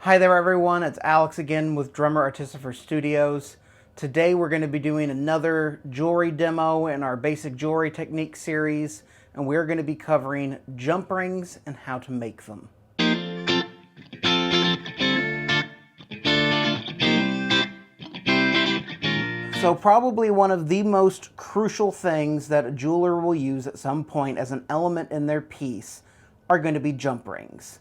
Hi there everyone, it's Alex again with Drummer Artificer Studios. Today we're going to be doing another jewelry demo in our basic jewelry technique series, and we're going to be covering jump rings and how to make them. So probably one of the most crucial things that a jeweler will use at some point as an element in their piece are going to be jump rings.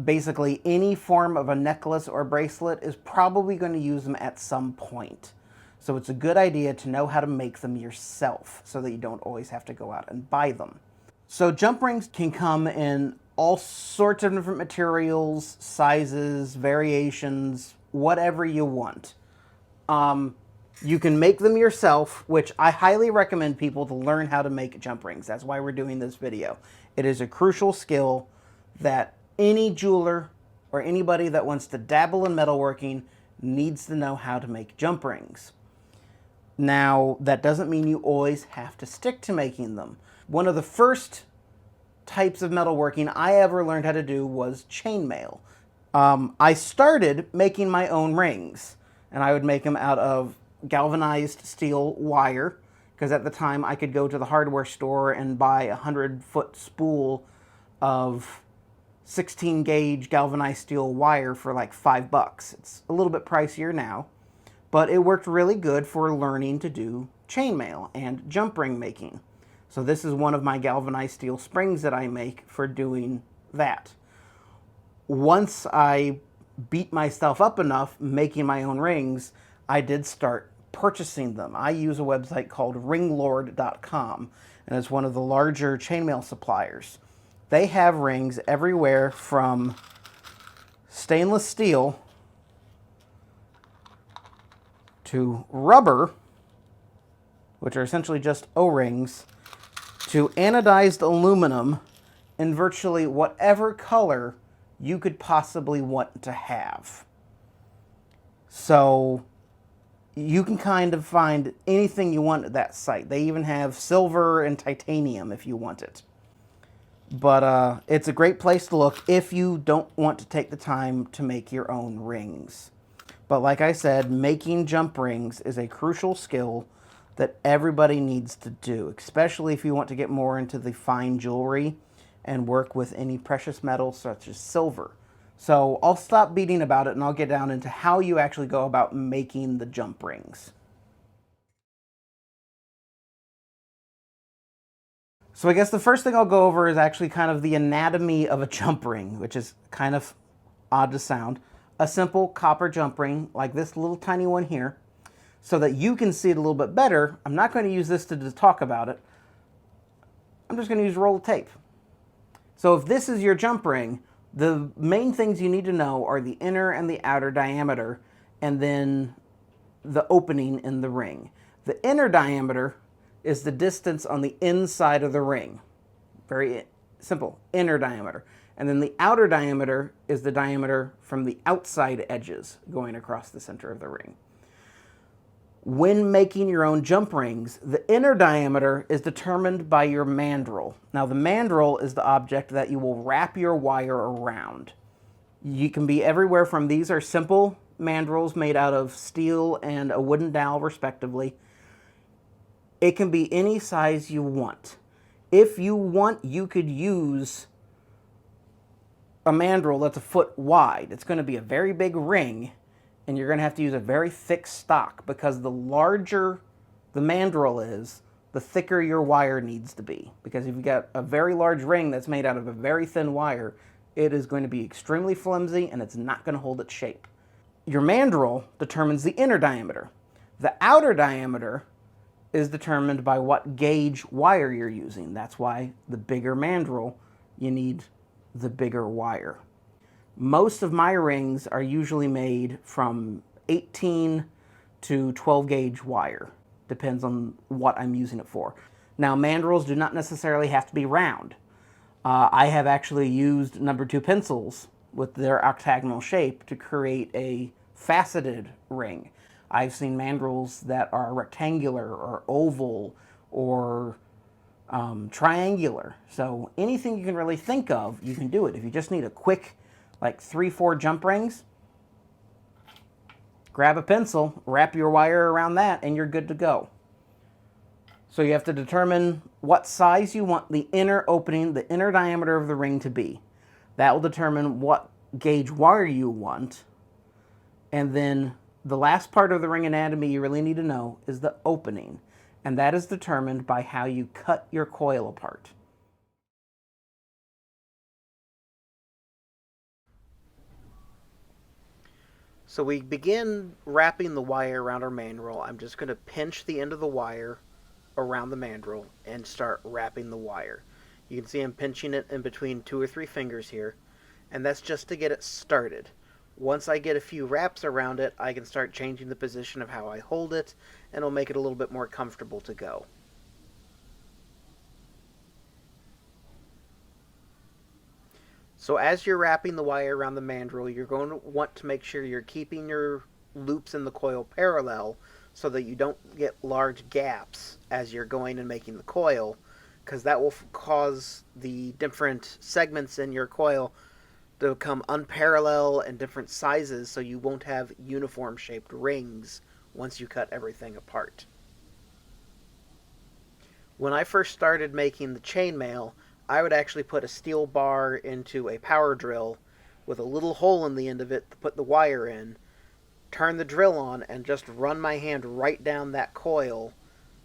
Basically, any form of a necklace or bracelet is probably going to use them at some point. So it's a good idea to know how to make them yourself so that you don't always have to go out and buy them. So jump rings can come in all sorts of different materials, sizes, variations, whatever you want. You can make them yourself, which I highly recommend people to learn how to make jump rings. That's why we're doing this video. It is a crucial skill that any jeweler or anybody that wants to dabble in metalworking needs to know how to make jump rings. Now, that doesn't mean you always have to stick to making them. One of the first types of metalworking I ever learned how to do was chainmail. I started making my own rings, and I would make them out of galvanized steel wire, because at the time I could go to the hardware store and buy a 100-foot spool of 16 gauge galvanized steel wire for like $5. It's a little bit pricier now, but it worked really good for learning to do chainmail and jump ring making. So this is one of my galvanized steel springs that I make for doing that. Once I beat myself up enough making my own rings, I did start purchasing them. I use a website called ringlord.com, and it's one of the larger chainmail suppliers. They have rings everywhere from stainless steel to rubber, which are essentially just O-rings, to anodized aluminum in virtually whatever color you could possibly want to have. So you can kind of find anything you want at that site. They even have silver and titanium if you want it. But it's a great place to look if you don't want to take the time to make your own rings. But like I said, making jump rings is a crucial skill that everybody needs to do, especially if you want to get more into the fine jewelry and work with any precious metals such as silver. So I'll stop beating about it and I'll get down into how you actually go about making the jump rings. So I guess the first thing I'll go over is actually kind of the anatomy of a jump ring, which is kind of odd to sound. A simple copper jump ring, like this little tiny one here, so that you can see it a little bit better. I'm not going to use this to talk about it. I'm just going to use a roll of tape. So if this is your jump ring, the main things you need to know are the inner and the outer diameter, and then the opening in the ring. The inner diameter is the distance on the inside of the ring. Very simple, inner diameter. And then the outer diameter is the diameter from the outside edges going across the center of the ring. When making your own jump rings, the inner diameter is determined by your mandrel. Now the mandrel is the object that you will wrap your wire around. You can be everywhere from these are simple mandrels made out of steel and a wooden dowel respectively. It can be any size you want. If you want, you could use a mandrel that's a foot wide. It's going to be a very big ring, and you're going to have to use a very thick stock, because the larger the mandrel is, the thicker your wire needs to be. Because if you've got a very large ring that's made out of a very thin wire, it is going to be extremely flimsy and it's not going to hold its shape. Your mandrel determines the inner diameter. The outer diameter is determined by what gauge wire you're using. That's why the bigger mandrel, you need the bigger wire. Most of my rings are usually made from 18 to 12 gauge wire. Depends on what I'm using it for. Now, mandrels do not necessarily have to be round. I have actually used number 2 pencils with their octagonal shape to create a faceted ring. I've seen mandrels that are rectangular or oval or triangular. So anything you can really think of, you can do it. If you just need a quick, like 3-4 jump rings, grab a pencil, wrap your wire around that, and you're good to go. So you have to determine what size you want the inner opening, the inner diameter of the ring to be. That will determine what gauge wire you want. And then the last part of the ring anatomy you really need to know is the opening. And that is determined by how you cut your coil apart. So we begin wrapping the wire around our mandrel. I'm just going to pinch the end of the wire around the mandrel and start wrapping the wire. You can see I'm pinching it in between 2 or 3 fingers here, and that's just to get it started. Once I get a few wraps around it, I can start changing the position of how I hold it, and it'll make it a little bit more comfortable to go. So as you're wrapping the wire around the mandrel, you're going to want to make sure you're keeping your loops in the coil parallel so that you don't get large gaps as you're going and making the coil, because that will cause the different segments in your coil to become unparalleled and different sizes, so you won't have uniform shaped rings once you cut everything apart. When I first started making the chainmail, I would actually put a steel bar into a power drill with a little hole in the end of it to put the wire in, turn the drill on, and just run my hand right down that coil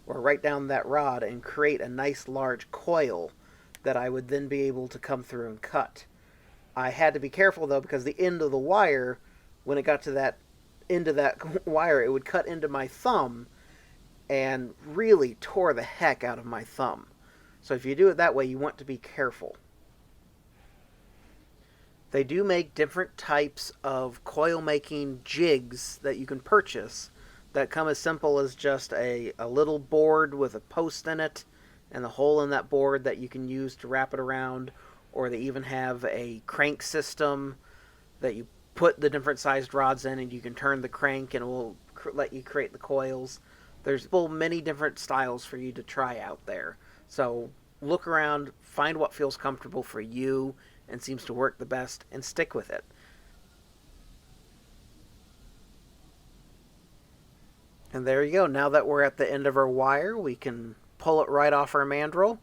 or right down that rod and create a nice large coil that I would then be able to come through and cut. I had to be careful though, because the end of the wire, when it got to that end of that wire, it would cut into my thumb and really tore the heck out of my thumb. So if you do it that way, you want to be careful. They do make different types of coil making jigs that you can purchase that come as simple as just a little board with a post in it and the hole in that board that you can use to wrap it around, or they even have a crank system that you put the different sized rods in and you can turn the crank and it will let you create the coils. There's many different styles for you to try out there. So look around, find what feels comfortable for you and seems to work the best, and stick with it. And there you go. Now that we're at the end of our wire, we can pull it right off our mandrel.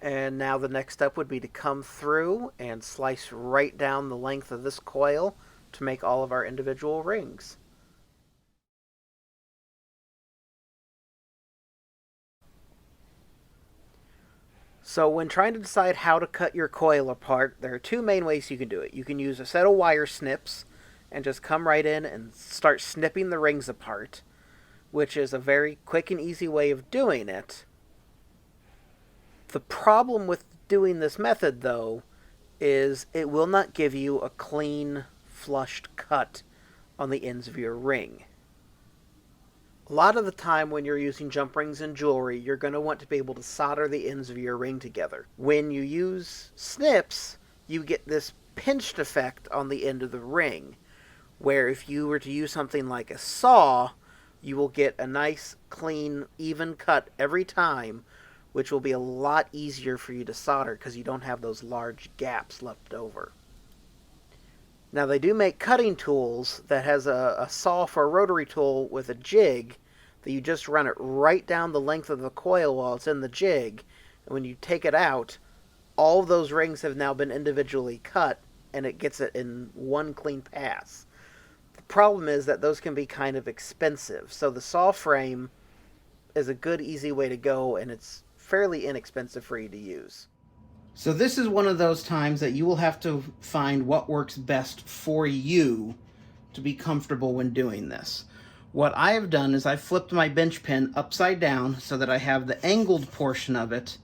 And now the next step would be to come through and slice right down the length of this coil to make all of our individual rings. So when trying to decide how to cut your coil apart, there are 2 main ways you can do it. You can use a set of wire snips and just come right in and start snipping the rings apart, which is a very quick and easy way of doing it. The problem with doing this method, though, is it will not give you a clean, flushed cut on the ends of your ring. A lot of the time when you're using jump rings and jewelry, you're going to want to be able to solder the ends of your ring together. When you use snips, you get this pinched effect on the end of the ring, where if you were to use something like a saw, you will get a nice, clean, even cut every time, which will be a lot easier for you to solder because you don't have those large gaps left over. Now they do make cutting tools that has a saw for a rotary tool with a jig that you just run it right down the length of the coil while it's in the jig, and when you take it out, all of those rings have now been individually cut and it gets it in one clean pass. The problem is that those can be kind of expensive, so the saw frame is a good, easy way to go, and it's fairly inexpensive for you to use. So this is one of those times that you will have to find what works best for you to be comfortable when doing this. What I have done is I've flipped my bench pin upside down so that I have the angled portion of it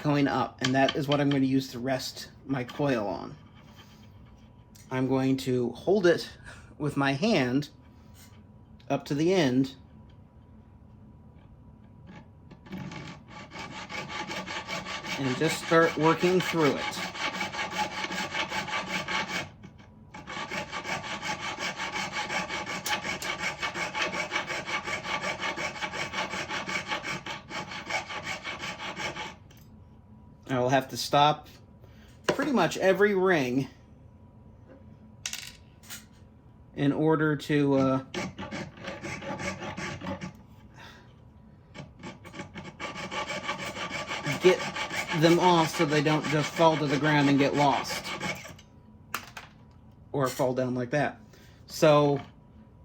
going up, and that is what I'm going to use to rest my coil on. I'm going to hold it with my hand up to the end and just start working through it. I will have to stop pretty much every ring in order to get them off so they don't just fall to the ground and get lost. Or fall down like that. So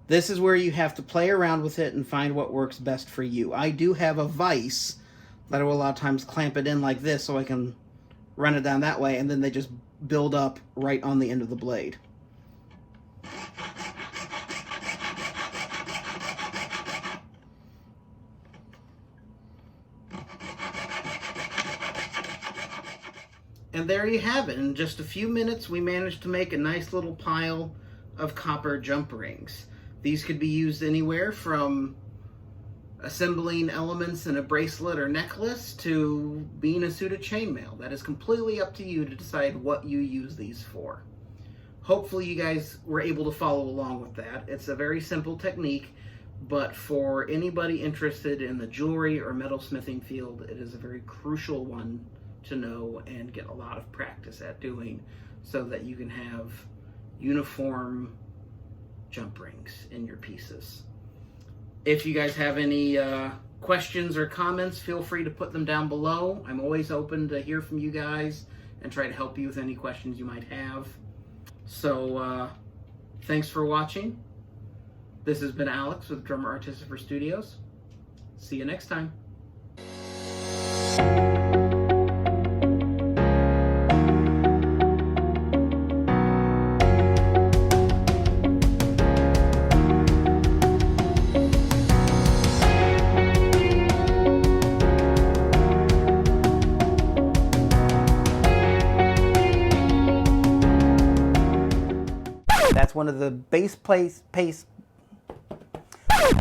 this is where you have to play around with it and find what works best for you. I do have a vise that I will a lot of times clamp it in like this so I can run it down that way, and then they just build up right on the end of the blade. And there you have it. In just a few minutes, we managed to make a nice little pile of copper jump rings. These could be used anywhere from assembling elements in a bracelet or necklace to being a suit of chainmail. That is completely up to you to decide what you use these for. Hopefully you guys were able to follow along with that. It's a very simple technique, but for anybody interested in the jewelry or metalsmithing field, it is a very crucial one to know and get a lot of practice at doing so that you can have uniform jump rings in your pieces. If you guys have any questions or comments, feel free to put them down below. I'm always open to hear from you guys and try to help you with any questions you might have. So thanks for watching. This has been Alex with Drummer Artificer Studios. See you next time. That's one of the bass